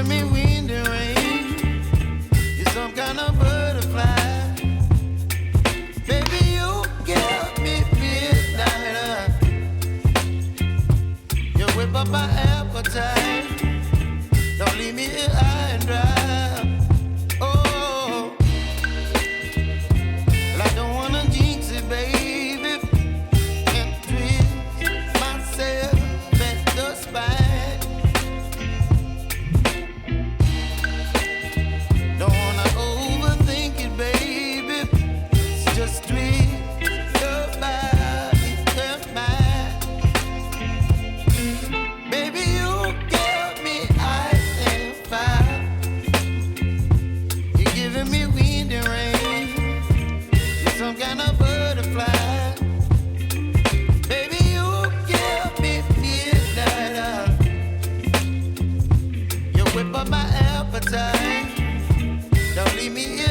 giving me wind and rain. You're some kind of butterfly. Baby, you give me midnight. You whip up my appetite. Don't leave me here high and dry. Oh, well, I don't wanna jinx it, baby, and twist myself at the spine. Don't wanna overthink it, baby. It's just twist your body and mine. Baby, you give me ice and fire. You're giving me wind and rain. You're some kind of butterfly. Baby, you give me midnight. You whip up my appetite. Don't leave me